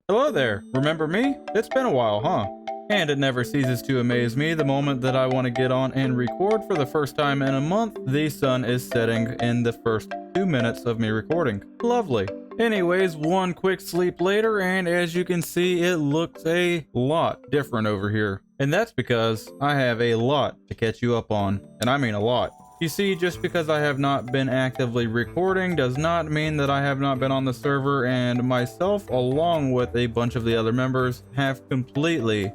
Hello there, remember me? It's been a while, huh? And it never ceases to amaze me the moment that I want to get on and record for the first time in a month, the sun is setting in the first 2 minutes of me recording. Lovely. Anyways, one quick sleep later, and as you can see, it looks a lot different over here. And that's because I have a lot to catch you up on, and I mean a lot. You see, just because I have not been actively recording does not mean that I have not been on the server, and myself, along with a bunch of the other members, have completely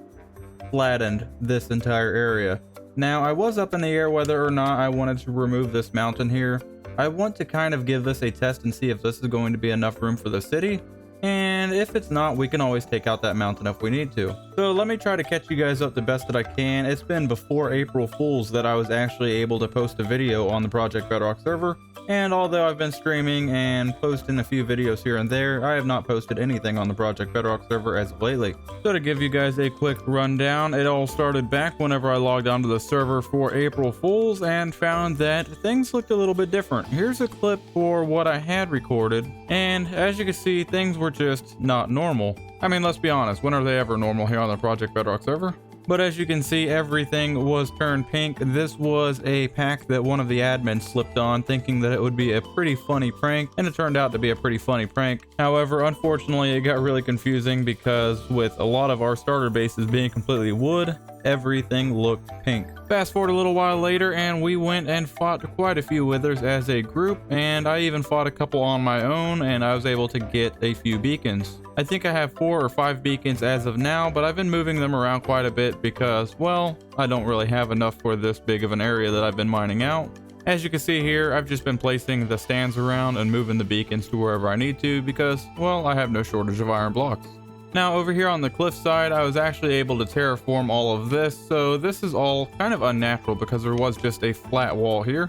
flattened this entire area. Now, I was up in the air whether or not I wanted to remove this mountain here. I want to kind of give this a test and see if this is going to be enough room for the city. And if it's not, we can always take out that mountain if we need to. So let me try to catch you guys up the best that I can. It's been before April Fools that I was actually able to post a video on the Project Bedrock server. And although I've been streaming and posting a few videos here and there, I have not posted anything on the Project Bedrock server as of lately. So to give you guys a quick rundown, it all started back whenever I logged onto the server for April Fools and found that things looked a little bit different. Here's a clip for what I had recorded, and as you can see, things were just not normal. I mean, let's be honest, when are they ever normal here on the Project Bedrock server? But as you can see, everything was turned pink. This was a pack that one of the admins slipped on, thinking that it would be a pretty funny prank, and it turned out to be a pretty funny prank. However, unfortunately, it got really confusing because with a lot of our starter bases being completely wood, everything looked pink. Fast forward a little while later, and we went and fought quite a few withers as a group, and I even fought a couple on my own, and I was able to get a few beacons. I think I have 4 or 5 beacons as of now, but I've been moving them around quite a bit because, well, I don't really have enough for this big of an area that I've been mining out. As you can see here, I've just been placing the stands around and moving the beacons to wherever I need to because, well, I have no shortage of iron blocks. Now over here on the cliff side, I was actually able to terraform all of this, so this is all kind of unnatural because there was just a flat wall here.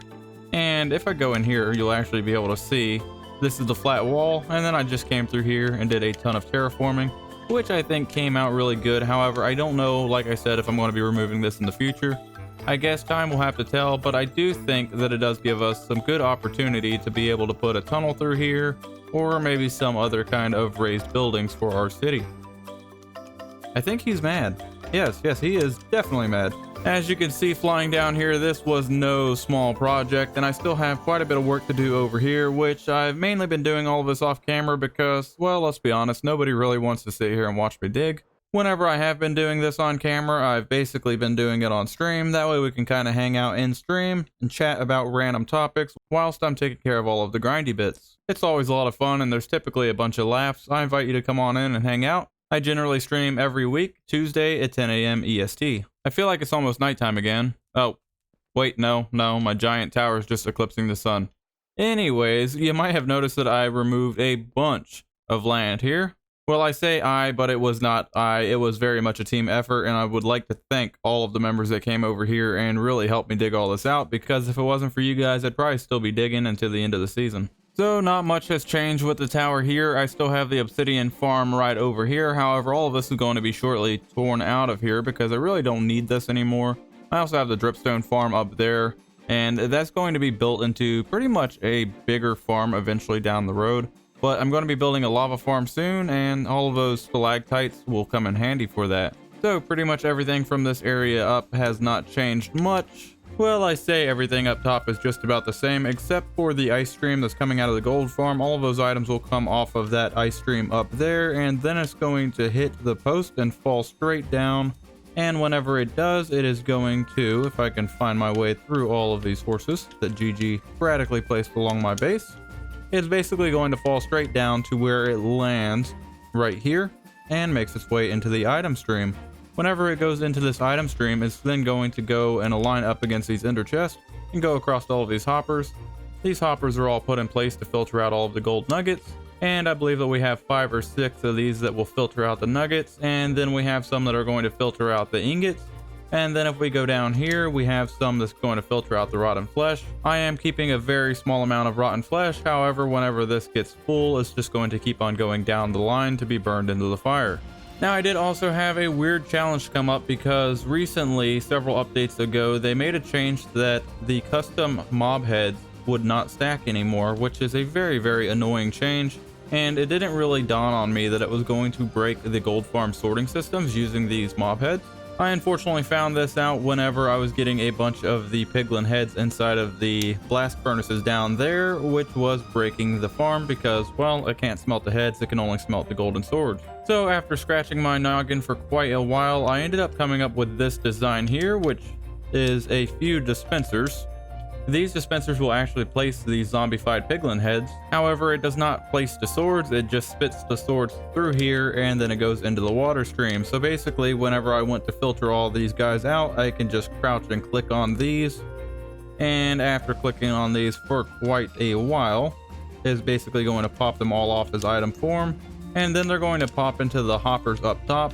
And if I go in here, you'll actually be able to see this is the flat wall, and then I just came through here and did a ton of terraforming, which I think came out really good. However, I don't know, like I said, if I'm going to be removing this in the future. I guess time will have to tell, but I do think that it does give us some good opportunity to be able to put a tunnel through here, or maybe some other kind of raised buildings for our city. I think he's mad. Yes, he is definitely mad. As you can see flying down here, this was no small project, and I still have quite a bit of work to do over here, which I've mainly been doing all of this off camera because, well, let's be honest, nobody really wants to sit here and watch me dig. Whenever I have been doing this on camera, I've basically been doing it on stream. That way we can kind of hang out in stream and chat about random topics whilst I'm taking care of all of the grindy bits. It's always a lot of fun, and there's typically a bunch of laughs. I invite you to come on in and hang out. I generally stream every week, Tuesday at 10 a.m. EST. I feel like it's almost nighttime again. Oh, wait, no, my giant tower is just eclipsing the sun. Anyways, you might have noticed that I removed a bunch of land here. Well, I say I, but it was not I. It was very much a team effort, and I would like to thank all of the members that came over here and really helped me dig all this out, because if it wasn't for you guys, I'd probably still be digging until the end of the season. So not much has changed with the tower here. I still have the obsidian farm right over here. However, all of this is going to be shortly torn out of here because I really don't need this anymore. I also have the dripstone farm up there, and that's going to be built into pretty much a bigger farm eventually down the road. But I'm going to be building a lava farm soon, and all of those stalactites will come in handy for that. So pretty much everything from this area up has not changed much. Well, I say everything up top is just about the same, except for the ice stream that's coming out of the gold farm. All of those items will come off of that ice stream up there, and then it's going to hit the post and fall straight down. And whenever it does, it is going to, if I can find my way through all of these horses that GG sporadically placed along my base, it's basically going to fall straight down to where it lands right here and makes its way into the item stream. Whenever it goes into this item stream, it's then going to go and align up against these ender chests and go across all of these hoppers. These hoppers are all put in place to filter out all of the gold nuggets, and I believe that we have 5 or 6 of these that will filter out the nuggets, and then we have some that are going to filter out the ingots. And then if we go down here, we have some that's going to filter out the rotten flesh. I am keeping a very small amount of rotten flesh. However, whenever this gets full, it's just going to keep on going down the line to be burned into the fire. Now, I did also have a weird challenge come up because recently, several updates ago, they made a change that the custom mob heads would not stack anymore, which is a very, very annoying change. and it didn't really dawn on me that it was going to break the gold farm sorting systems using these mob heads. I unfortunately found this out whenever I was getting a bunch of the piglin heads inside of the blast furnaces down there, which was breaking the farm because, well, it can't smelt the heads, it can only smelt the golden swords. So after scratching my noggin for quite a while, I ended up coming up with this design here, which is a few dispensers. These dispensers will actually place these zombified piglin heads. However, it does not place the swords, it just spits the swords through here and then it goes into the water stream. So basically, whenever I want to filter all these guys out, I can just crouch and click on these. And after clicking on these for quite a while, is basically going to pop them all off as item form. And then they're going to pop into the hoppers up top,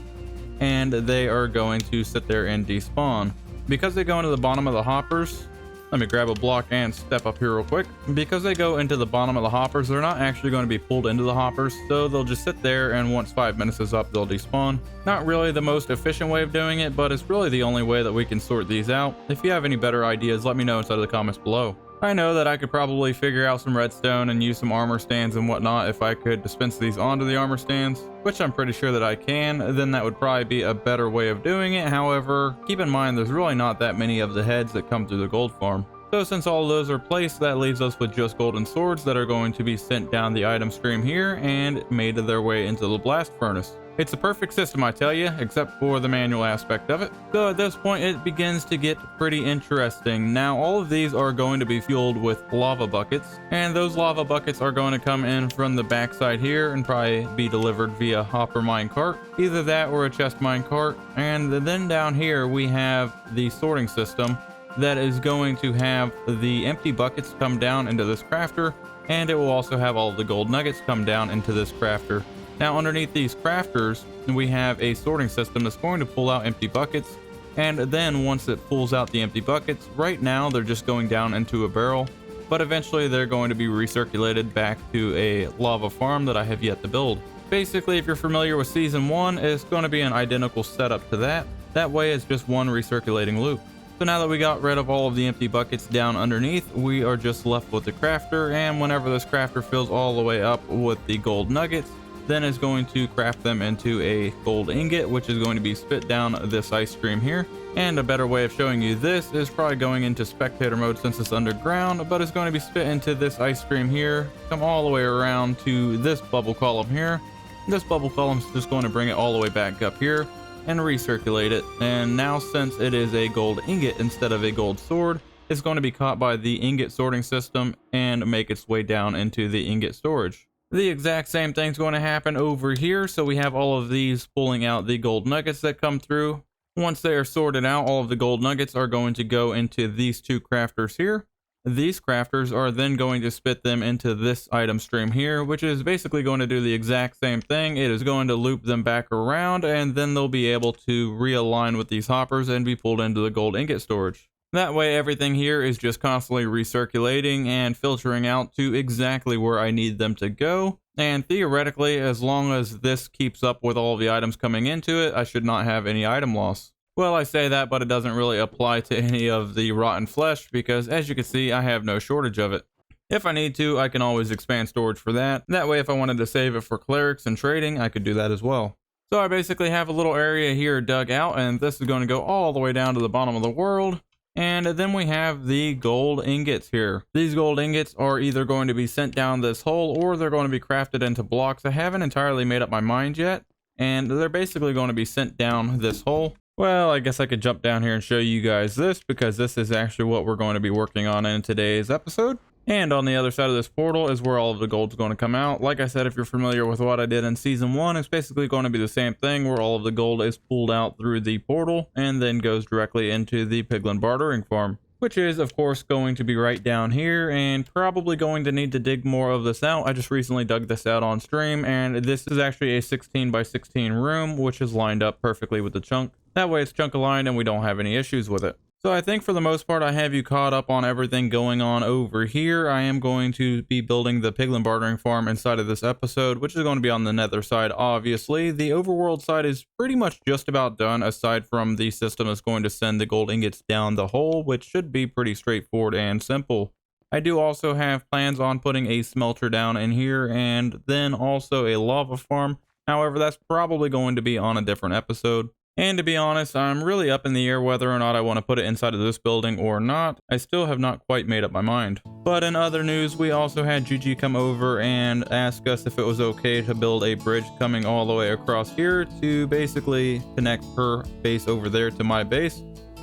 and they are going to sit there and despawn. Because they go into the bottom of the hoppers, let me grab a block and step up here real quick. Because they go into the bottom of the hoppers, they're not actually going to be pulled into the hoppers, so they'll just sit there, and once 5 minutes is up, they'll despawn. Not really the most efficient way of doing it, but it's really the only way that we can sort these out. If you have any better ideas, let me know inside of the comments below. I know that I could probably figure out some redstone and use some armor stands and whatnot if I could dispense these onto the armor stands, which I'm pretty sure that I can. Then that would probably be a better way of doing it. However, keep in mind there's really not that many of the heads that come through the gold farm. So since all of those are placed, that leaves us with just golden swords that are going to be sent down the item stream here and made their way into the blast furnace. It's a perfect system, I tell you, except for the manual aspect of it. So at this point, it begins to get pretty interesting. Now, all of these are going to be fueled with lava buckets, and those lava buckets are going to come in from the backside here and probably be delivered via hopper mine cart, either that or a chest mine cart. And then down here, we have the sorting system that is going to have the empty buckets come down into this crafter, and it will also have all of the gold nuggets come down into this crafter. Now underneath these crafters, we have a sorting system that's going to pull out empty buckets, and then once it pulls out the empty buckets, right now they're just going down into a barrel, but eventually they're going to be recirculated back to a lava farm that I have yet to build. Basically, if you're familiar with Season 1, it's going to be an identical setup to that. That way it's just one recirculating loop. So now that we got rid of all of the empty buckets down underneath, we are just left with the crafter, and whenever this crafter fills all the way up with the gold nuggets, then it's going to craft them into a gold ingot, which is going to be spit down this ice stream here. And a better way of showing you this is probably going into spectator mode since it's underground, but it's going to be spit into this ice stream here, come all the way around to this bubble column here. This bubble column is just going to bring it all the way back up here and recirculate it. And now, since it is a gold ingot instead of a gold sword, it's going to be caught by the ingot sorting system and make its way down into the ingot storage. The exact same thing's going to happen over here. So we have all of these pulling out the gold nuggets that come through. Once they are sorted out, all of the gold nuggets are going to go into these two crafters here. These crafters are then going to spit them into this item stream here, which is basically going to do the exact same thing. It is going to loop them back around, and then they'll be able to realign with these hoppers and be pulled into the gold ingot storage. That way, everything here is just constantly recirculating and filtering out to exactly where I need them to go. And theoretically, as long as this keeps up with all the items coming into it, I should not have any item loss. Well, I say that, but it doesn't really apply to any of the rotten flesh because, as you can see, I have no shortage of it. If I need to, I can always expand storage for that. That way, if I wanted to save it for clerics and trading, I could do that as well. So I basically have a little area here dug out, and this is going to go all the way down to the bottom of the world. And then we have the gold ingots here. These gold ingots are either going to be sent down this hole or they're going to be crafted into blocks. I haven't entirely made up my mind yet, and they're basically going to be sent down this hole. Well, I guess I could jump down here and show you guys this because this is actually what we're going to be working on in today's episode. And on the other side of this portal is where all of the gold's going to come out. Like I said, if you're familiar with what I did in Season 1, it's basically going to be the same thing where all of the gold is pulled out through the portal and then goes directly into the Piglin bartering farm, which is, of course, going to be right down here and probably going to need to dig more of this out. I just recently dug this out on stream, and this is actually a 16 by 16 room, which is lined up perfectly with the chunk. That way it's chunk aligned and we don't have any issues with it. So I think for the most part, I have you caught up on everything going on over here. I am going to be building the Piglin bartering farm inside of this episode, which is going to be on the Nether side, obviously. The overworld side is pretty much just about done, aside from the system that's going to send the gold ingots down the hole, which should be pretty straightforward and simple. I do also have plans on putting a smelter down in here and then also a lava farm. However, that's probably going to be on a different episode. And to be honest, I'm really up in the air whether or not I want to put it inside of this building or not. I still have not quite made up my mind. But in other news, we also had Gigi come over and ask us if it was okay to build a bridge coming all the way across here to basically connect her base over there to my base.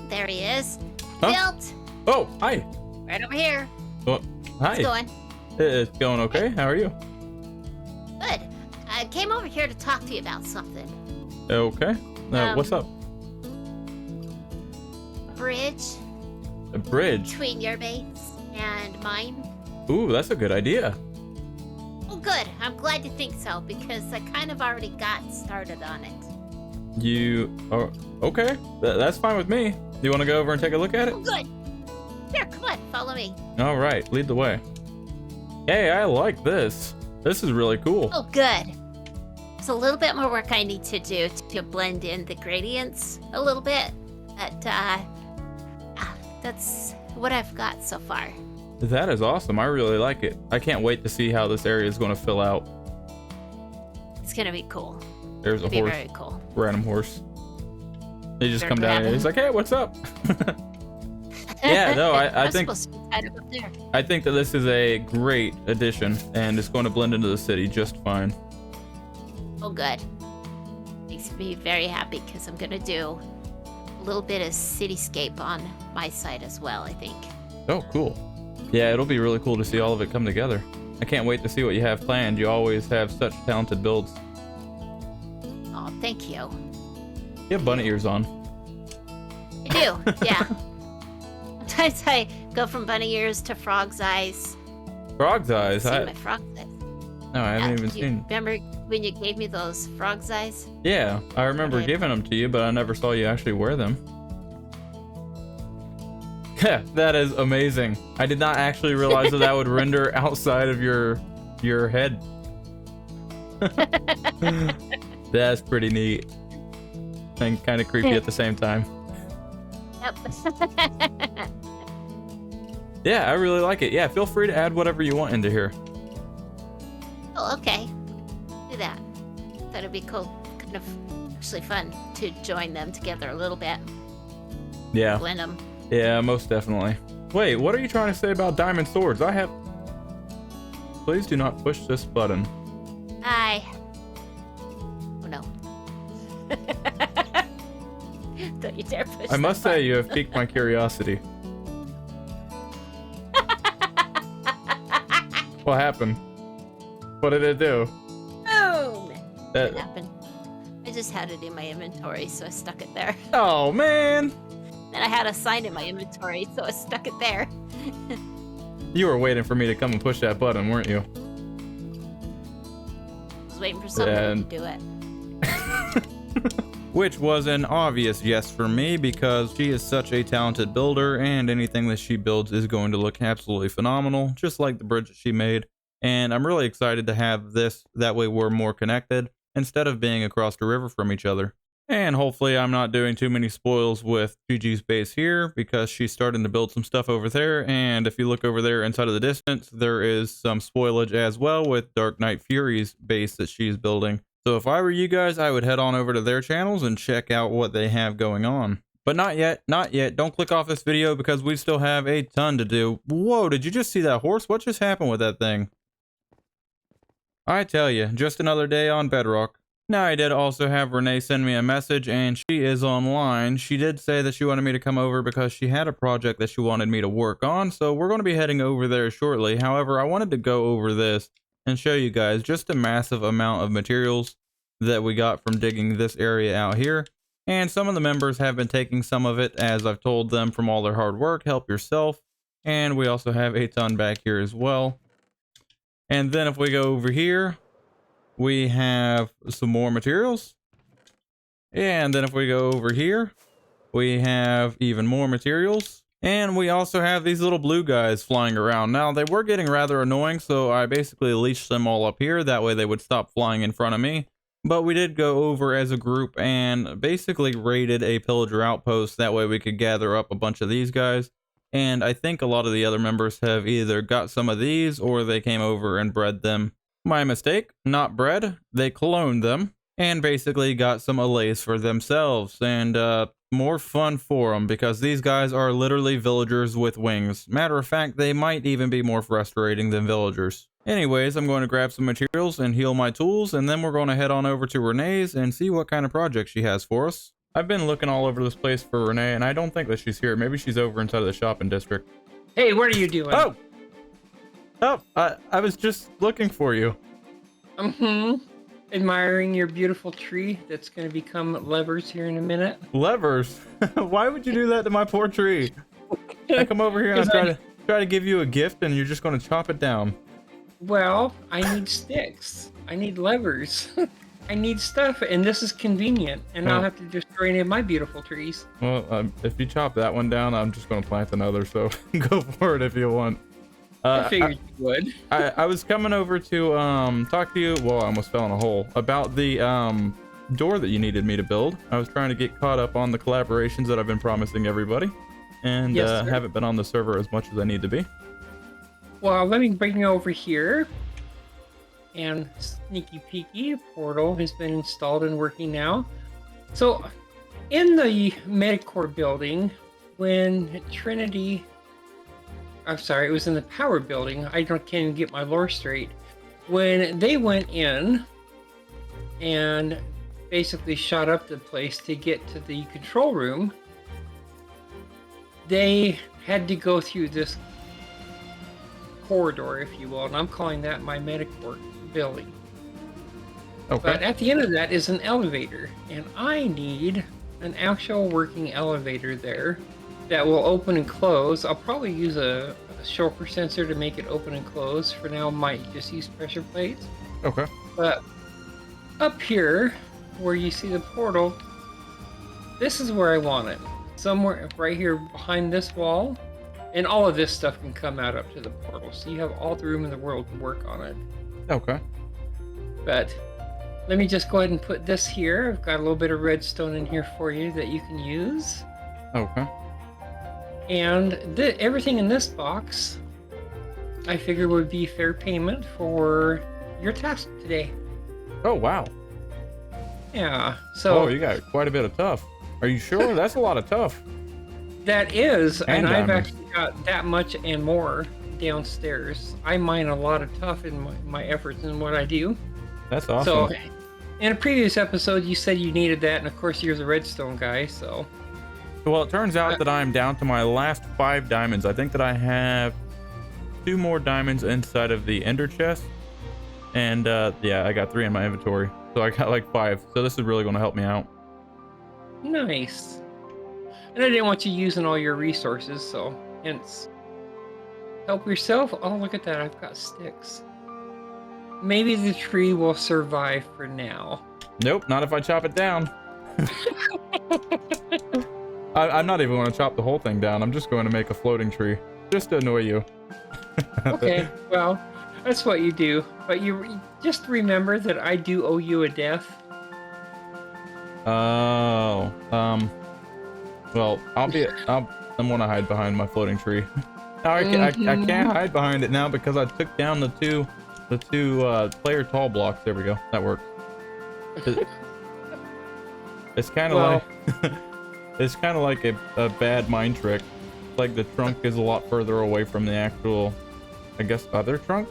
There he is. Huh? Built. Oh, hi. Right over here. Well, hi. How's it going? It's going okay. How are you? Good. I came over here to talk to you about something. Okay. What's up? Bridge A bridge? between your base and mine. Ooh, that's a good idea. Oh, good. I'm glad you think so, because I kind of already got started on it. You are okay. That's fine with me. Do you want to go over and take a look at it? Oh, good. Here, come on, follow me. All right, lead the way. Hey, I like this. This is really cool. Oh, good. There's a little bit more work I need to do to blend in the gradients a little bit, but that's what I've got so far. That is awesome. I really like it. I can't wait to see how this area is going to fill out. It's gonna be cool. There's a It'll horse. be very cool. Random horse. They just They're come down and he's like, hey, what's up? Yeah, no, I I'm think supposed to be tied up there. I think that this is a great addition and it's going to blend into the city just fine. Oh, good. Makes me very happy because I'm gonna do a little bit of cityscape on my side as well, I think. Oh, cool. Yeah, it'll be really cool to see all of it come together. I can't wait to see what you have planned. You always have such talented builds. Oh, thank you. You have bunny ears on. I do, yeah. Sometimes I go from bunny ears to frog's eyes. Frog's eyes? See my frog's eyes. No, I haven't even You seen. remember when you gave me those frog's eyes? Yeah, I remember Okay. giving them to you, but I never saw you actually wear them. Yeah, that is amazing. I did not actually realize that would render outside of your head. That's pretty neat. And kind of creepy at the same time. Yep. Yeah, I really like it. Yeah, feel free to add whatever you want into here. Oh, okay. Do that. That'd be cool. Kind of actually fun to join them together a little bit. Yeah. Blend them. Yeah, most definitely. Wait, what are you trying to say about diamond swords? I have... Please do not push this button. Oh no. Don't you dare push I must say you have piqued my curiosity. What happened? What did it do? Boom! That... What happened? I just had it in my inventory, so I stuck it there. Oh, man! Then I had a sign in my inventory, so I stuck it there. You were waiting for me to come and push that button, weren't you? I was waiting for someone to do it. Which was an obvious yes for me because she is such a talented builder and anything that she builds is going to look absolutely phenomenal, just like the bridge that she made. And I'm really excited to have this, that way we're more connected instead of being across the river from each other. And hopefully I'm not doing too many spoils with Gigi's base here because she's starting to build some stuff over there. And if you look over there inside of the distance, there is some spoilage as well with Dark Knight Fury's base that she's building. So if I were you guys, I would head on over to their channels and check out what they have going on. But not yet, not yet. Don't click off this video because we still have a ton to do. Whoa, did you just see that horse? What just happened with that thing? I tell you, just another day on Bedrock. Now, I did also have Renee send me a message, and she is online. She did say that she wanted me to come over because she had a project that she wanted me to work on, so we're going to be heading over there shortly. However, I wanted to go over this and show you guys just a massive amount of materials that we got from digging this area out here. And some of the members have been taking some of it, as I've told them, from all their hard work. Help yourself. And we also have a ton back here as well. And then if we go over here, we have some more materials. And then if we go over here, we have even more materials. And we also have these little blue guys flying around. Now, they were getting rather annoying, so I basically leashed them all up here. That way they would stop flying in front of me. But we did go over as a group and basically raided a pillager outpost. That way we could gather up a bunch of these guys. And I think a lot of the other members have either got some of these or they came over and bred them. My mistake, not bred, they cloned them and basically got some allays for themselves, and more fun for them because these guys are literally villagers with wings. Matter of fact, they might even be more frustrating than villagers. Anyways, I'm going to grab some materials and heal my tools, and then we're going to head on over to Renee's and see what kind of project she has for us. I've been looking all over this place for Renee, and I don't think that she's here. Maybe she's over inside of the shopping district. Hey, what are you doing? Oh, I was just looking for you. Admiring your beautiful tree that's going to become levers here in a minute. Levers? Why would you do that to my poor tree? I come over here and I try to give you a gift, and you're just going to chop it down. Well, I need sticks. I need levers. I need stuff, and this is convenient, and I'll have to destroy any of my beautiful trees. Well, if you chop that one down, I'm just going to plant another, so go for it if you want. I figured you would. I was coming over to talk to you. Well, I almost fell in a hole about the door that you needed me to build. I was trying to get caught up on the collaborations that I've been promising everybody, and haven't been on the server as much as I need to be. Well, let me bring you over here. And sneaky peeky, portal has been installed and working now. So, in the Medicore building, when Trinity, I'm sorry, it was in the power building. I can't even get my lore straight. When they went in and basically shot up the place to get to the control room, they had to go through this corridor, if you will, and I'm calling that my Medicore building. Okay. But at the end of that is an elevator, and I need an actual working elevator there that will open and close. I'll probably use a chauffeur sensor to make it open and close. For now, might just use pressure plates. Okay. But up here, where you see the portal, this is where I want it. Somewhere right here behind this wall, and all of this stuff can come out up to the portal, so you have all the room in the world to work on it. Okay. But let me just go ahead and put this here. I've got a little bit of redstone in here for you that you can use. Okay. And everything in this box, I figure would be fair payment for your task today. Oh, wow. Yeah, so... Oh, you got quite a bit of tough. Are you sure? That's a lot of tough. That is, and I've diamonds. actually got that much and more downstairs. I mine a lot of tough in my efforts in what I do. That's awesome. So, in a previous episode, you said you needed that, and of course, you're the redstone guy, so... Well, it turns out that I'm down to my last 5 diamonds. I think that I have 2 more diamonds inside of the ender chest. And, yeah, I got 3 in my inventory. So I got like 5. So this is really going to help me out. Nice. And I didn't want you using all your resources, so hence... Help yourself? Oh, look at that. I've got sticks. Maybe the tree will survive for now. Nope, not if I chop it down. I'm not even going to chop the whole thing down. I'm just going to make a floating tree. Just to annoy you. Okay, well, that's what you do. But you just remember that I do owe you a death. Oh, well, I'm going to hide behind my floating tree. Now I can't hide behind it now because I took down the two player tall blocks. There we go. That works. It's kind of like it's kind of like a bad mind trick. Like the trunk is a lot further away from the actual, I guess, other trunk.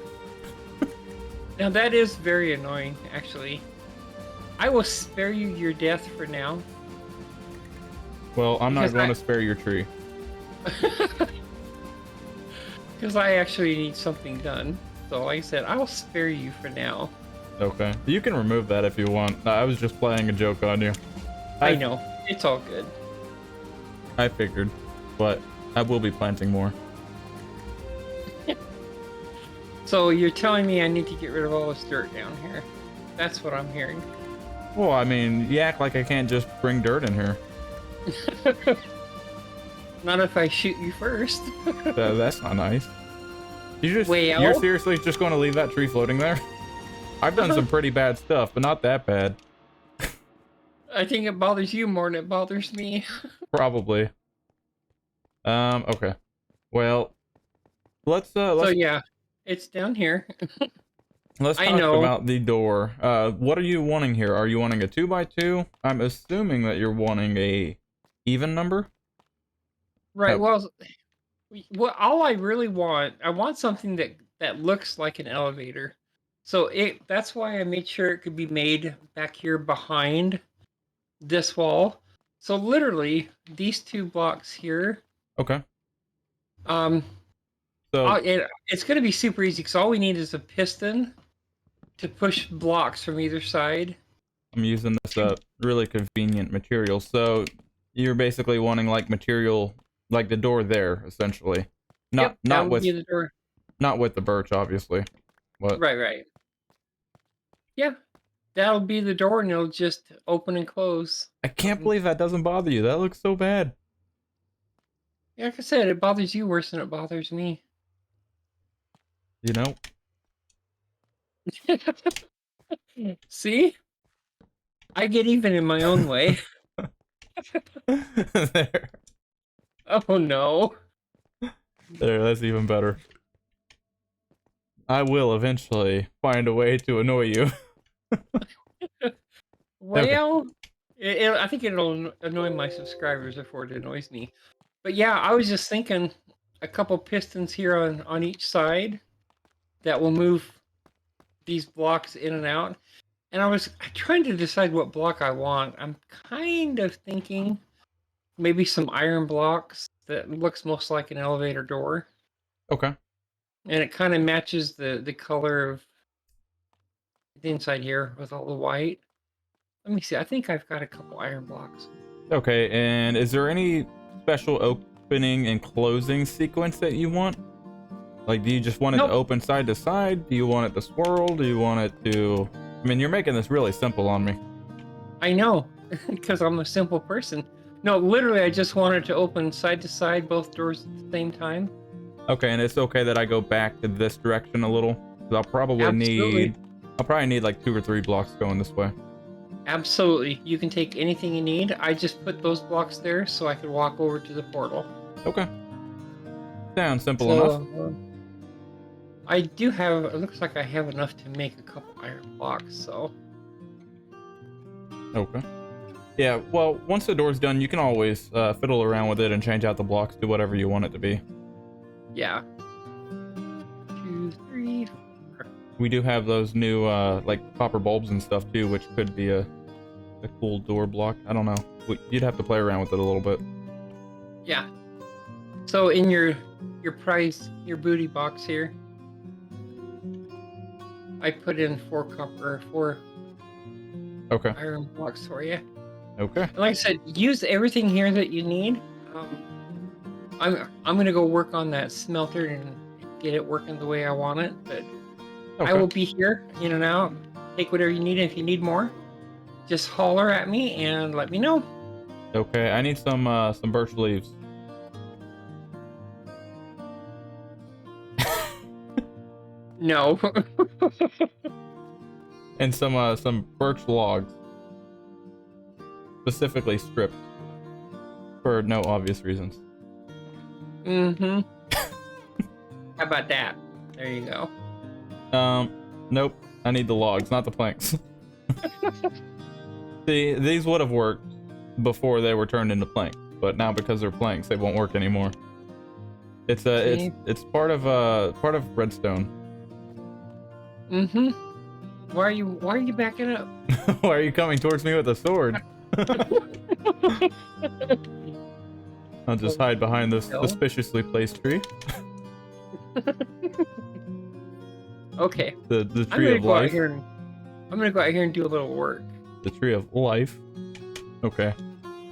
Now that is very annoying, actually. I will spare you your death for now. Well, I'm not going to spare your tree. Because I actually need something done. So like I said, I'll spare you for now. Okay. You can remove that if you want. I was just playing a joke on you. I know. It's all good. I figured. But I will be planting more. So you're telling me I need to get rid of all this dirt down here. That's what I'm hearing. Well, I mean, you act like I can't just bring dirt in here. Not if I shoot you first. That's not nice. You're Well, seriously just going to leave that tree floating there? I've done some pretty bad stuff, but not that bad. I think it bothers you more than it bothers me. Probably. Okay. Well, let's So yeah, it's down here. let's I talk know. about the door. What are you wanting here? Are you wanting a 2x2? I'm assuming that you're wanting a even number. Right. Oh, Well, all I really want, I want something that looks like an elevator. So that's why I made sure it could be made back here behind this wall. So literally these two blocks here, okay. um, So it's going to be super easy because all we need is a piston to push blocks from either side. I'm using this really convenient material. So you're basically wanting like material like the door there, essentially. Yep, that Not will with be the door. not with the birch, obviously. But Right, right. Yeah, that'll be the door, and it'll just open and close. I can't believe that doesn't bother you. That looks so bad. Like I said, it bothers you worse than it bothers me. You know? See? I get even in my own way. There. Oh no. There, that's even better. I will eventually find a way to annoy you. Well, I think it'll annoy my subscribers before it annoys me. But yeah, I was just thinking a couple pistons here on each side that will move these blocks in and out. And I was trying to decide what block I want. I'm kind of thinking maybe some iron blocks that looks most like an elevator door. Okay. And it kind of matches the color of the inside here with all the white. Let me see. I think I've got a couple iron blocks. Okay, and is there any special opening and closing sequence that you want? Like, do you just want it Nope. to open side to side? Do you want it to swirl? Do you want it to... I mean, you're making this really simple on me. I know, because I'm a simple person. No, literally, I just wanted to open side to side, both doors at the same time. Okay, and it's okay that I go back to this direction a little? Because I'll probably need like 2 or 3 blocks going this way. Absolutely. You can take anything you need. I just put those blocks there so I could walk over to the portal. Okay. Sounds simple enough. I do have, it looks like I have enough to make a couple iron blocks, so. Okay. Yeah, well, once the door's done, you can always fiddle around with it and change out the blocks to whatever you want it to be. Yeah. 2, 3, 4. We do have those new, like, copper bulbs and stuff, too, which could be a cool door block. I don't know. You'd have to play around with it a little bit. Yeah. So in your prize, your booty box here, I put in 4 Okay. iron blocks for you. Okay. And like I said, use everything here that you need. I'm gonna go work on that smelter and get it working the way I want it. But Okay. I will be here in and out. Take whatever you need. If you need more, just holler at me and let me know. Okay, I need some birch leaves. No. And some birch logs. Specifically stripped. For no obvious reasons. Mm-hmm. How about that? There you go. Nope. I need the logs, not the planks. See, these would have worked before they were turned into planks, but now because they're planks, they won't work anymore. It's it's part of redstone. Mm-hmm. Why are you backing up? Why are you coming towards me with a sword? I'll just hide behind this suspiciously placed tree. Okay. The tree of life. I'm gonna go out here and do a little work. The tree of life. Okay.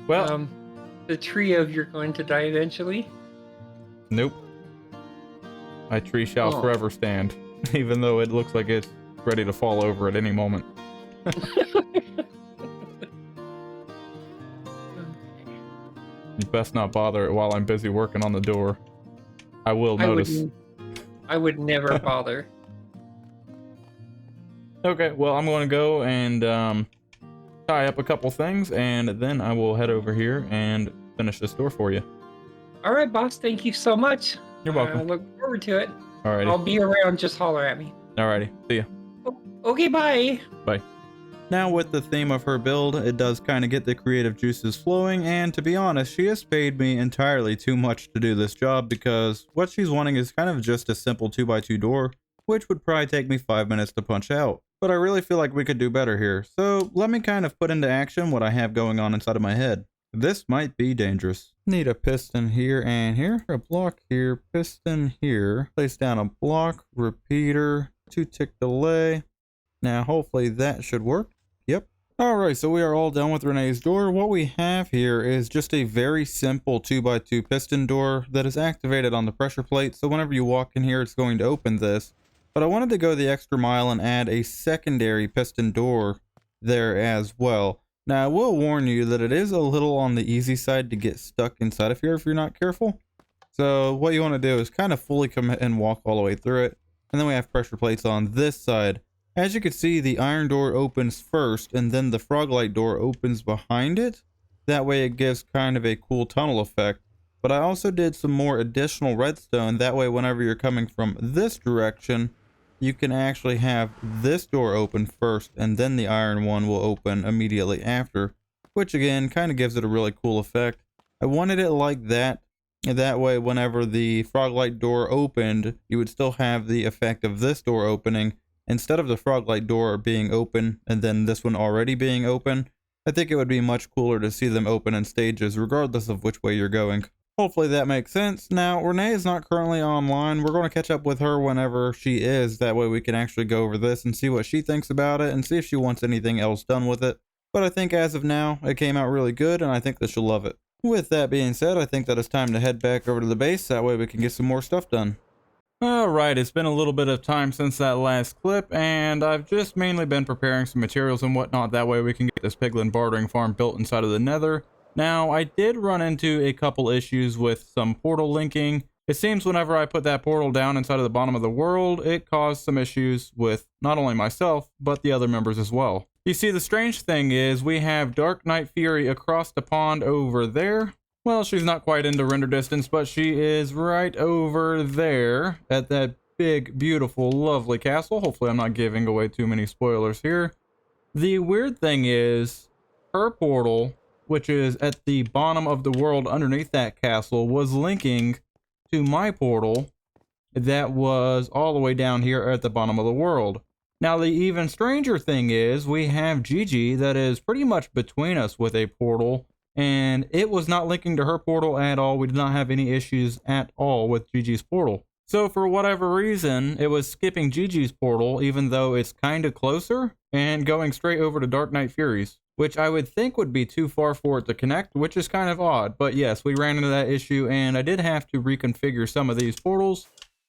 Well, the tree of you're going to die eventually. nope. My tree shall forever stand, even though it looks like it's ready to fall over at any moment. You best not bother it while I'm busy working on the door. I will notice. I would never bother. Okay, well, I'm going to go and tie up a couple things, and then I will head over here and finish this door for you. All right, boss. Thank you so much. You're welcome. I look forward to it. Alrighty. I'll be around. Just holler at me. Alrighty. See ya. Okay, bye. Bye. Now with the theme of her build, it does kind of get the creative juices flowing, and to be honest, she has paid me entirely too much to do this job because what she's wanting is kind of just a simple 2x2 door, which would probably take me 5 minutes to punch out. But I really feel like we could do better here, so let me kind of put into action what I have going on inside of my head. This might be dangerous. Need a piston here and here, a block here, piston here, place down a block, repeater, 2-tick delay. Now hopefully that should work. Yep. Alright, so we are all done with Renee's door. What we have here is just a very simple 2x2 piston door that is activated on the pressure plate, so whenever you walk in here it's going to open this. But I wanted to go the extra mile and add a secondary piston door there as well. Now I will warn you that it is a little on the easy side to get stuck inside of here if you're not careful. So what you want to do is kind of fully commit and walk all the way through it. And then we have pressure plates on this side. As you can see, the iron door opens first and then the frog-light door opens behind it. That way it gives kind of a cool tunnel effect. But I also did some more additional redstone. That way whenever you're coming from this direction, you can actually have this door open first and then the iron one will open immediately after. Which again, kind of gives it a really cool effect. I wanted it like that. And that way whenever the frog-light door opened, you would still have the effect of this door opening. Instead of the frog-light door being open and then this one already being open, I think it would be much cooler to see them open in stages regardless of which way you're going. Hopefully that makes sense. Now, Renee is not currently online. We're going to catch up with her whenever she is. That way we can actually go over this and see what she thinks about it and see if she wants anything else done with it. But I think as of now, it came out really good and I think that she'll love it. With that being said, I think that it's time to head back over to the base. That way we can get some more stuff done. Alright, it's been a little bit of time since that last clip, and I've just mainly been preparing some materials and whatnot, that way we can get this Piglin bartering farm built inside of the Nether. Now, I did run into a couple issues with some portal linking. It seems whenever I put that portal down inside of the bottom of the world, it caused some issues with not only myself, but the other members as well. You see, the strange thing is we have Dark Knight Fury across the pond over there. Well, she's not quite into render distance, but she is right over there at that big, beautiful, lovely castle. Hopefully I'm not giving away too many spoilers here. The weird thing is, her portal, which is at the bottom of the world underneath that castle, was linking to my portal that was all the way down here at the bottom of the world. Now, the even stranger thing is we have Gigi that is pretty much between us with a portal, and it was not linking to her portal at all. We did not have any issues at all with Gigi's portal. So for whatever reason, it was skipping Gigi's portal, even though it's kind of closer, and going straight over to Dark Knight Fury's, which I would think would be too far for it to connect, which is kind of odd. But yes, we ran into that issue, and I did have to reconfigure some of these portals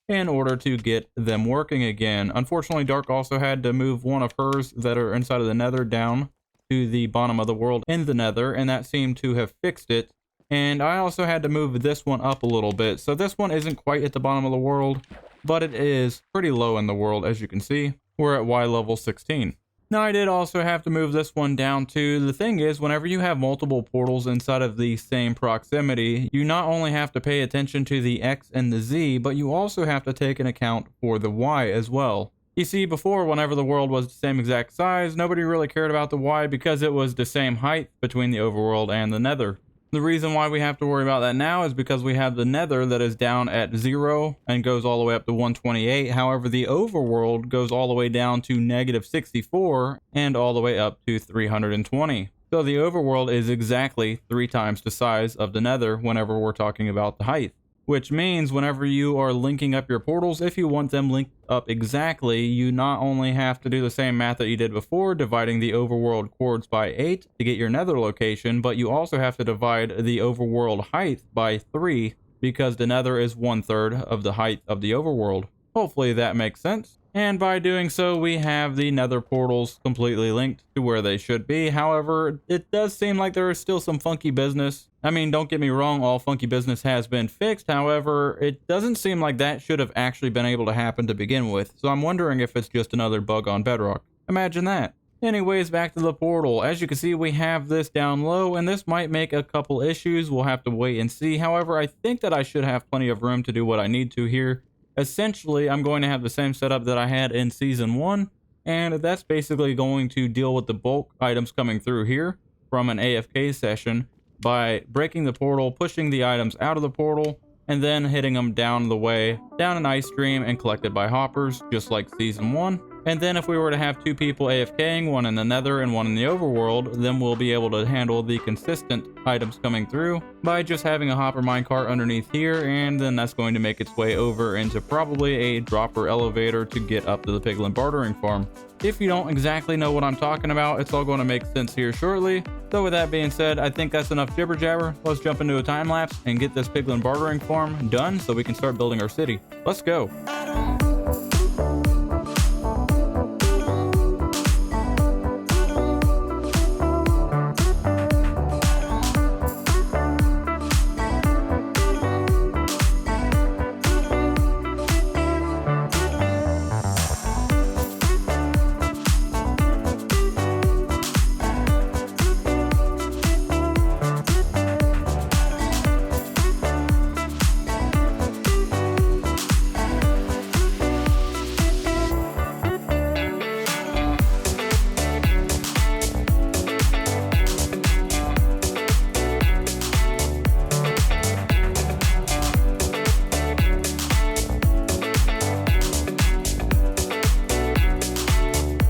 in order to get them working again. Unfortunately, Dark also had to move one of hers that are inside of the Nether down to the bottom of the world in the Nether, and that seemed to have fixed it. And I also had to move this one up a little bit, so this one isn't quite at the bottom of the world, but it is pretty low in the world. As you can see, we're at Y level 16. Now, I did also have to move this one down too. The thing is, whenever you have multiple portals inside of the same proximity, you not only have to pay attention to the X and the Z, but you also have to take an account for the Y as well. You see, before, whenever the world was the same exact size, nobody really cared about the Y because it was the same height between the overworld and the Nether. The reason why we have to worry about that now is because we have the Nether that is down at 0 and goes all the way up to 128. However, the overworld goes all the way down to -64 and all the way up to 320. So the overworld is exactly 3 times the size of the Nether whenever we're talking about the height. Which means whenever you are linking up your portals, if you want them linked up exactly, you not only have to do the same math that you did before, dividing the overworld chords by 8 to get your Nether location, but you also have to divide the overworld height by 3 because the Nether is 1/3 of the height of the overworld. Hopefully that makes sense. And by doing so, we have the Nether portals completely linked to where they should be. However, it does seem like there is still some funky business. I mean, don't get me wrong, all funky business has been fixed. However, it doesn't seem like that should have actually been able to happen to begin with. So I'm wondering if it's just another bug on Bedrock. Imagine that. Anyways, back to the portal. As you can see, we have this down low, and this might make a couple issues. We'll have to wait and see. However, I think that I should have plenty of room to do what I need to here. Essentially, I'm going to have the same setup that I had in Season 1, and that's basically going to deal with the bulk items coming through here from an AFK session by breaking the portal, pushing the items out of the portal, and then hitting them down the way, down an ice stream and collected by hoppers, just like Season 1. And then if we were to have two people AFKing, one in the Nether and one in the overworld, then we'll be able to handle the consistent items coming through by just having a hopper minecart underneath here, and then that's going to make its way over into probably a dropper elevator to get up to the Piglin bartering farm. If you don't exactly know what I'm talking about, it's all going to make sense here shortly. So with that being said, I think that's enough jibber jabber. Let's jump into a time lapse and get this Piglin bartering farm done so we can start building our city. Let's go.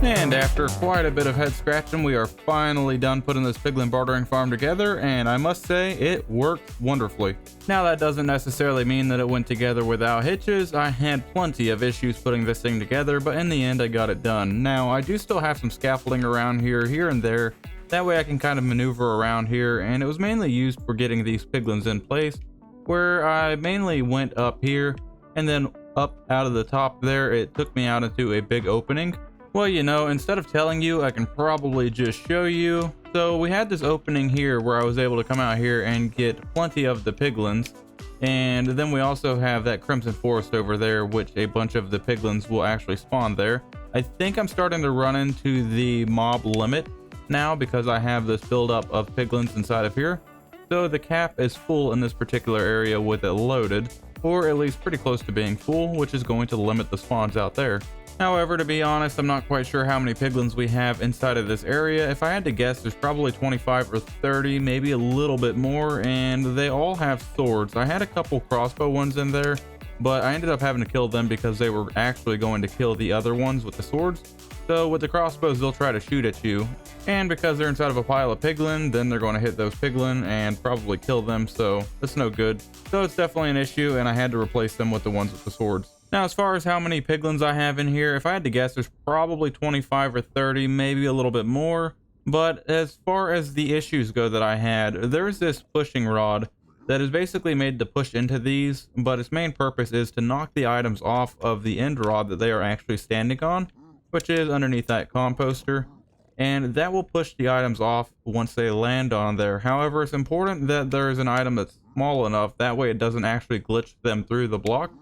And after quite a bit of head scratching, we are finally done putting this Piglin bartering farm together, and I must say it worked wonderfully. Now that doesn't necessarily mean that it went together without hitches. I had plenty of issues putting this thing together, but in the end I got it done. Now I do still have some scaffolding around here and there. That way I can kind of maneuver around here, and it was mainly used for getting these piglins in place, where I mainly went up here and then up out of the top there. It took me out into a big opening. Well, you know, instead of telling you, I can probably just show you. So we had this opening here where I was able to come out here and get plenty of the piglins. And then we also have that crimson forest over there, which a bunch of the piglins will actually spawn there. I think I'm starting to run into the mob limit now because I have this buildup of piglins inside of here. So the cap is full in this particular area with it loaded, or at least pretty close to being full, which is going to limit the spawns out there. However, to be honest, I'm not quite sure how many piglins we have inside of this area. If I had to guess, there's probably 25 or 30, maybe a little bit more, and they all have swords. I had a couple crossbow ones in there, but I ended up having to kill them because they were actually going to kill the other ones with the swords. So with the crossbows, they'll try to shoot at you, and because they're inside of a pile of piglin, then they're going to hit those piglin and probably kill them, so that's no good. So it's definitely an issue, and I had to replace them with the ones with the swords. Now, as far as how many piglins I have in here, if I had to guess, there's probably 25 or 30, maybe a little bit more. But as far as the issues go that I had, there's this pushing rod that is basically made to push into these, but its main purpose is to knock the items off of the end rod that they are actually standing on, which is underneath that composter. And that will push the items off once they land on there. However, it's important that there is an item that's small enough, that way it doesn't actually glitch them through the block,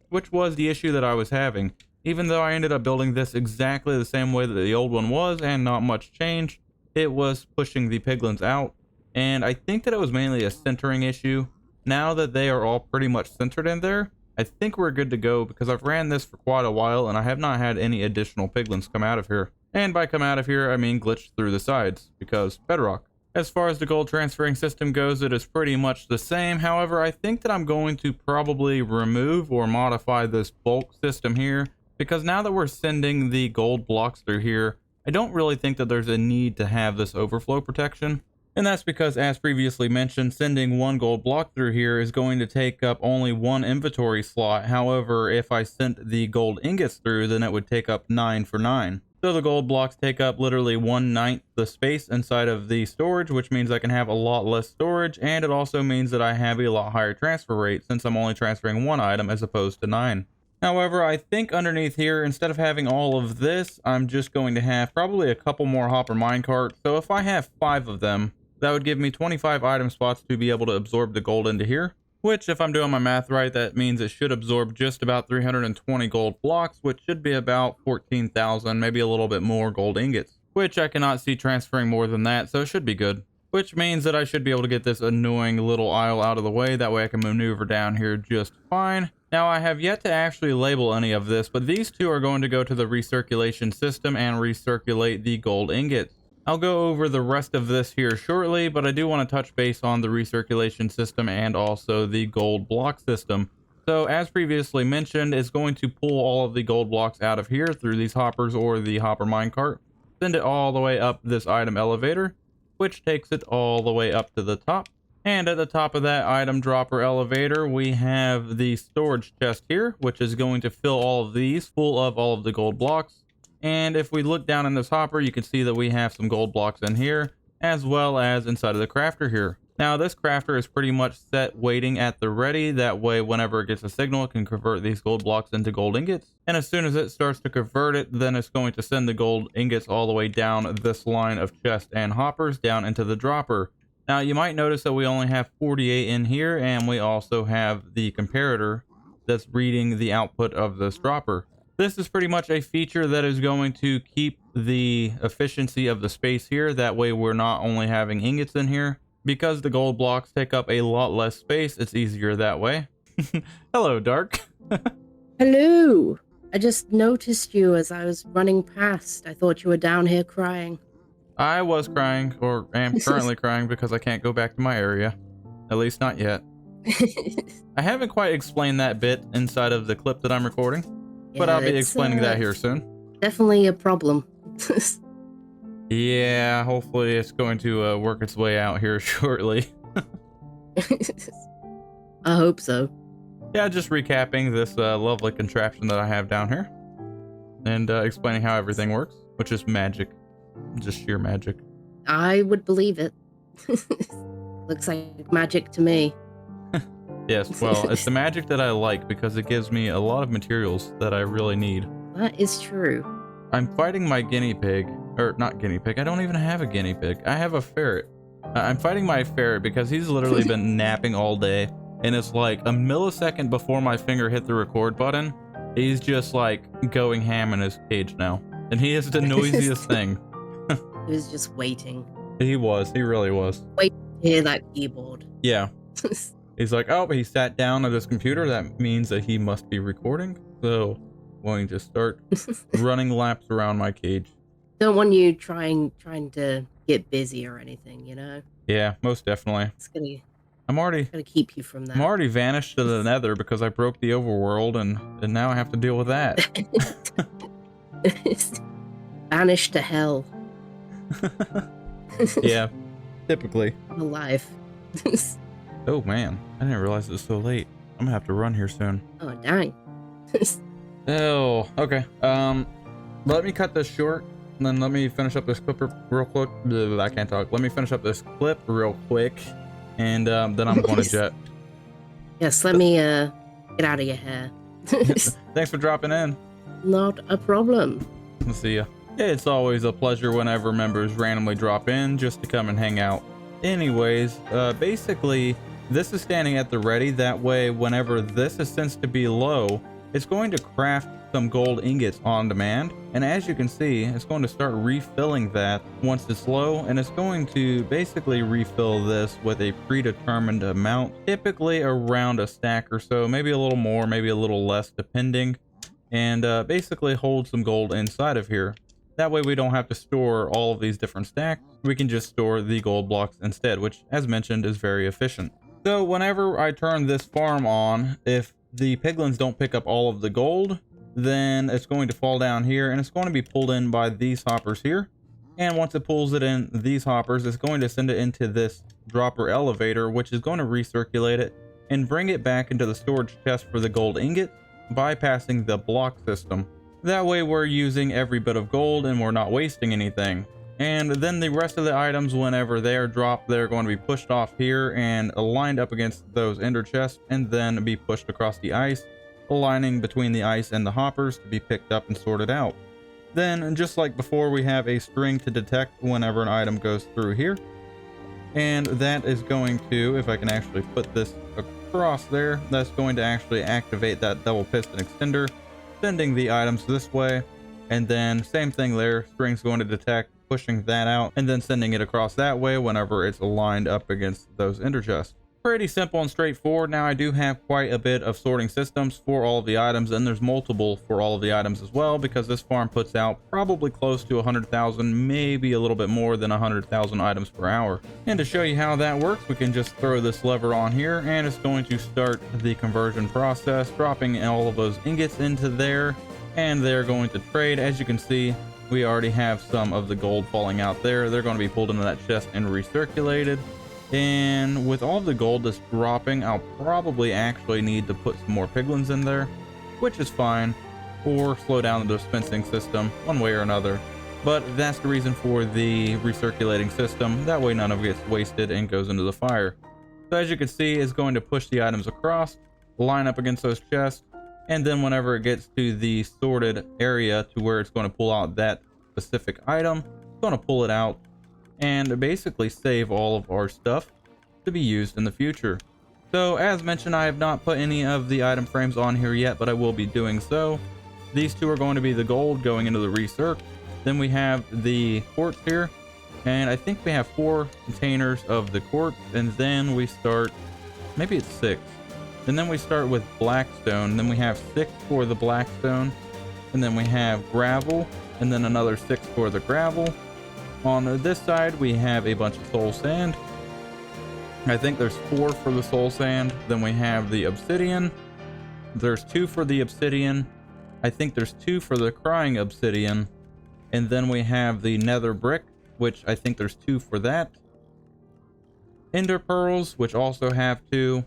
which was the issue that I was having. Even though I ended up building this exactly the same way that the old one was and not much changed, it was pushing the piglins out. And I think that it was mainly a centering issue. Now that they are all pretty much centered in there, I think we're good to go because I've ran this for quite a while and I have not had any additional piglins come out of here. And by come out of here, I mean glitch through the sides, because Bedrock. As far as the gold transferring system goes, it is pretty much the same. However, I think that I'm going to probably remove or modify this bulk system here, because now that we're sending the gold blocks through here, I don't really think that there's a need to have this overflow protection. And that's because, as previously mentioned, sending one gold block through here is going to take up only one inventory slot. However, if I sent the gold ingots through, then it would take up 9 for 9. So the gold blocks take up literally 1/9 the space inside of the storage, which means I can have a lot less storage, and it also means that I have a lot higher transfer rate since I'm only transferring one item as opposed to 9. However, I think underneath here, instead of having all of this, I'm just going to have probably a couple more hopper minecarts. So if I have 5 of them, that would give me 25 item spots to be able to absorb the gold into here. Which, if I'm doing my math right, that means it should absorb just about 320 gold blocks, which should be about 14,000, maybe a little bit more gold ingots. which I cannot see transferring more than that, so it should be good. Which means that I should be able to get this annoying little aisle out of the way. That way I can maneuver down here just fine. Now, I have yet to actually label any of this, but these two are going to go to the recirculation system and recirculate the gold ingots. I'll go over the rest of this here shortly, but I do want to touch base on the recirculation system and also the gold block system. So as previously mentioned, it's going to pull all of the gold blocks out of here through these hoppers or the hopper minecart, send it all the way up this item elevator, which takes it all the way up to the top. And at the top of that item dropper elevator, we have the storage chest here, which is going to fill all of these full of all of the gold blocks. And if we look down in this hopper, you can see that we have some gold blocks in here, as well as inside of the crafter here. Now, this crafter is pretty much set waiting at the ready. That way, whenever it gets a signal, it can convert these gold blocks into gold ingots. And as soon as it starts to convert it, then it's going to send the gold ingots all the way down this line of chest and hoppers down into the dropper. Now, you might notice that we only have 48 in here, and we also have the comparator that's reading the output of this dropper. This is pretty much a feature that is going to keep the efficiency of the space here. That way we're not only having ingots in here. Because the gold blocks take up a lot less space, it's easier that way. Hello, Dark. Hello. I just noticed you as I was running past. I thought you were down here crying. I was crying, or am currently crying, because I can't go back to my area. At least not yet. I haven't quite explained that bit inside of the clip that I'm recording, but Yeah, I'll be it's, explaining that here soon. Definitely a problem. Yeah, hopefully it's going to work its way out here shortly. I hope so. Yeah, just recapping this lovely contraption that I have down here. And explaining how everything works, which is magic. Just sheer magic. I would believe it. Looks like magic to me. Yes, well, it's the magic that I like because it gives me a lot of materials that I really need. That is true. I'm fighting my guinea pig. Or not guinea pig, I don't even have a guinea pig. I have a ferret. I'm fighting my ferret because he's literally been napping all day. And it's like a millisecond before my finger hit the record button, he's just like going ham in his cage now. And he is the noisiest thing. He was just waiting. He really was. Wait to hear that keyboard. Yeah. He's like, oh, he sat down at his computer. That means that he must be recording. So I'm going to start running laps around my cage. Don't want you trying to get busy or anything, you know? Yeah, most definitely. It's gonna gonna keep you from that. I'm already vanished to the Nether because I broke the overworld, and now I have to deal with that. Banished to hell. Yeah, typically. Alive. Oh man, I didn't realize it was so late. I'm gonna have to run here soon. Oh dang. Oh, okay. Let me cut this short, and then let me finish up this clip real quick. I can't talk. Let me finish up this clip real quick, and then I'm going to jet. Yes, let me get out of your hair. Thanks for dropping in. Not a problem. We'll see ya. It's always a pleasure whenever members randomly drop in just to come and hang out. Anyways, basically, this is standing at the ready. That way, whenever this is sensed to be low, it's going to craft some gold ingots on demand. And as you can see, it's going to start refilling that once it's low. And it's going to basically refill this with a predetermined amount, typically around a stack or so, maybe a little more, maybe a little less, depending. And basically hold some gold inside of here. That way we don't have to store all of these different stacks. We can just store the gold blocks instead, which, as mentioned, is very efficient. So whenever I turn this farm on, if the piglins don't pick up all of the gold, then it's going to fall down here and it's going to be pulled in by these hoppers here. And once it pulls it in these hoppers, it's going to send it into this dropper elevator, which is going to recirculate it and bring it back into the storage chest for the gold ingot, bypassing the block system. That way we're using every bit of gold and we're not wasting anything. And then the rest of the items, whenever they are dropped, they're going to be pushed off here and aligned up against those ender chests and then be pushed across the ice, aligning between the ice and the hoppers to be picked up and sorted out. Then, just like before, we have a string to detect whenever an item goes through here. And that is going to, if I can actually put this across there, that's going to actually activate that double piston extender, sending the items this way. And then same thing there, string's going to detect, pushing that out and then sending it across that way whenever it's lined up against those ender chests. Pretty simple and straightforward. Now I do have quite a bit of sorting systems for all of the items, and there's multiple for all of the items as well, because this farm puts out probably close to 100,000, maybe a little bit more than 100,000 items per hour. And to show you how that works, we can just throw this lever on here and it's going to start the conversion process, dropping all of those ingots into there, and they're going to trade. As you can see, we already have some of the gold falling out there. They're going to be pulled into that chest and recirculated. And with all of the gold that's dropping, I'll probably actually need to put some more piglins in there, which is fine, or slow down the dispensing system one way or another. But that's the reason for the recirculating system. That way none of it gets wasted and goes into the fire. So as you can see, it's going to push the items across, line up against those chests, and then whenever it gets to the sorted area to where it's going to pull out that specific item, it's going to pull it out and basically save all of our stuff to be used in the future. So as mentioned, I have not put any of the item frames on here yet, but I will be doing so. These two are going to be the gold going into the recirc. Then we have the quartz here, and I think we have 4 containers of the quartz, and then we start, maybe it's 6, and then we start with blackstone. Then we have 6 for the blackstone, and then we have gravel, and then another 6 for the gravel. On this side, we have a bunch of soul sand. I think there's 4 for the soul sand. Then we have the obsidian. There's 2 for the obsidian. I think there's 2 for the crying obsidian. And then we have the nether brick, which I think there's 2 for that. Ender pearls, which also have 2.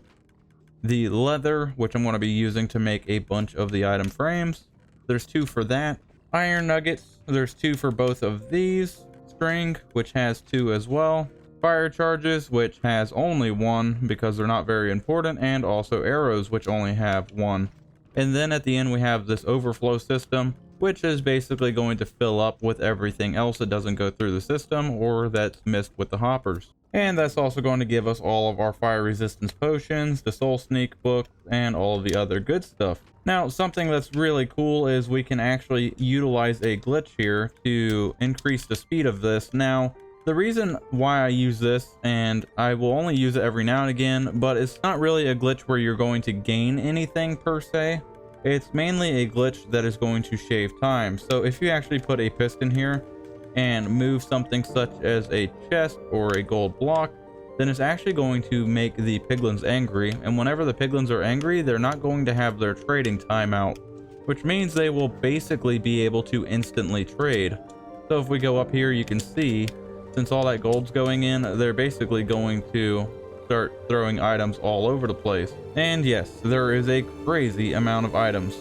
The leather, which I'm going to be using to make a bunch of the item frames. There's 2 for that. Iron nuggets, there's 2 for both of these. String, which has 2 as well. Fire charges, which has only 1 because they're not very important, and also arrows, which only have 1. And then at the end we have this overflow system, which is basically going to fill up with everything else that doesn't go through the system or that's missed with the hoppers. And that's also going to give us all of our fire resistance potions, the soul sneak book, and all of the other good stuff. Now, something that's really cool is we can actually utilize a glitch here to increase the speed of this. Now, the reason why I use this, and I will only use it every now and again, but it's not really a glitch where you're going to gain anything per se. It's mainly a glitch that is going to shave time. So if you actually put a piston here and move something such as a chest or a gold block, then it's actually going to make the piglins angry. And whenever the piglins are angry, they're not going to have their trading time out, which means they will basically be able to instantly trade. So if we go up here, you can see, since all that gold's going in, they're basically going to start throwing items all over the place. And yes, there is a crazy amount of items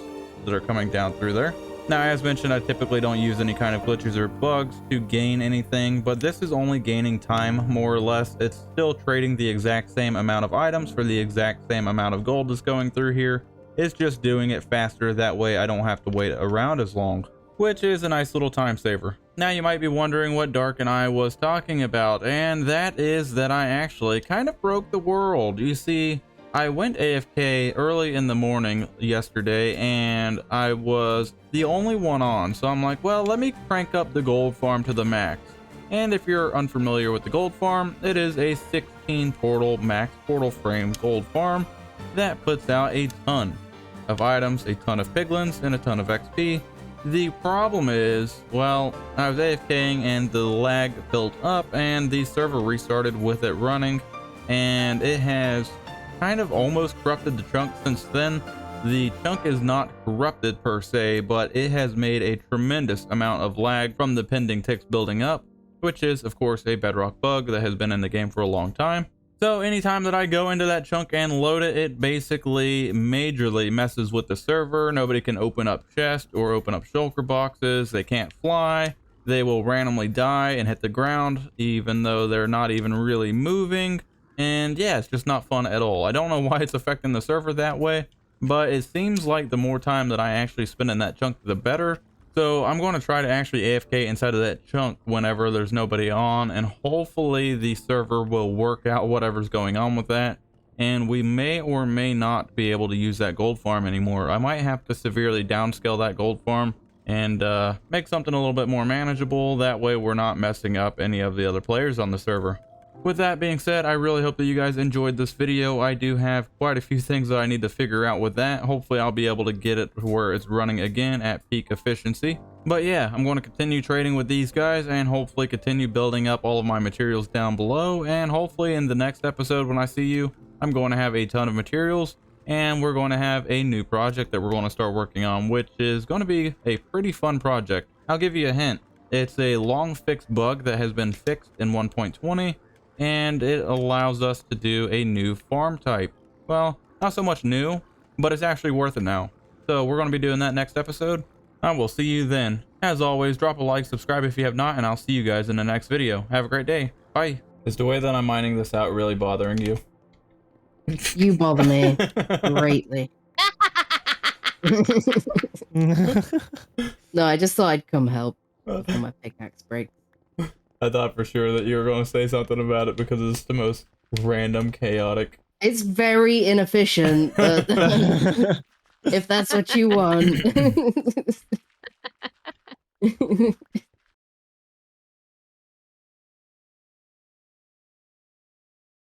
that are coming down through there. Now, as mentioned, I typically don't use any kind of glitches or bugs to gain anything, but this is only gaining time, more or less. It's still trading the exact same amount of items for the exact same amount of gold that's going through here. It's just doing it faster, that way I don't have to wait around as long, which is a nice little time saver. Now, you might be wondering what Dark and I was talking about, and that is that I actually kind of broke the world. You see, I went AFK early in the morning yesterday, and I was the only one on. So I'm like, well, let me crank up the gold farm to the max. And if you're unfamiliar with the gold farm, it is a 16 portal max portal frame gold farm that puts out a ton of items, a ton of piglins, and a ton of XP. The problem is, well, I was AFKing and the lag built up and the server restarted with it running, and it has kind of almost corrupted the chunk since then. The chunk is not corrupted per se, but it has made a tremendous amount of lag from the pending ticks building up, which is of course a bedrock bug that has been in the game for a long time. So anytime that I go into that chunk and load it, it basically majorly messes with the server. Nobody can open up chests or open up shulker boxes. They can't fly. They will randomly die and hit the ground even though they're not even really moving. And yeah, it's just not fun at all. I don't know why it's affecting the server that way, but it seems like the more time that I actually spend in that chunk, the better. So I'm going to try to actually AFK inside of that chunk whenever there's nobody on, and hopefully the server will work out whatever's going on with that, and we may or may not be able to use that gold farm anymore. I might have to severely downscale that gold farm and make something a little bit more manageable. That way we're not messing up any of the other players on the server. With that being said, I really hope that you guys enjoyed this video. I do have quite a few things that I need to figure out with that. Hopefully I'll be able to get it to where it's running again at peak efficiency. But yeah, I'm going to continue trading with these guys and hopefully continue building up all of my materials down below. And hopefully in the next episode when I see you, I'm going to have a ton of materials and we're going to have a new project that we're going to start working on, which is going to be a pretty fun project. I'll give you a hint. It's a long fixed bug that has been fixed in 1.20. And it allows us to do a new farm type. Well, not so much new, but it's actually worth it now. So we're going to be doing that next episode. I will see you then. As always, drop a like, subscribe if you have not, and I'll see you guys in the next video. Have a great day. Bye. Is the way that I'm mining this out really bothering you? You bother me greatly. No, I just thought I'd come help before my pickaxe breaks. I thought for sure that you were going to say something about it because it's the most random, chaotic. It's very inefficient, but if that's what you want.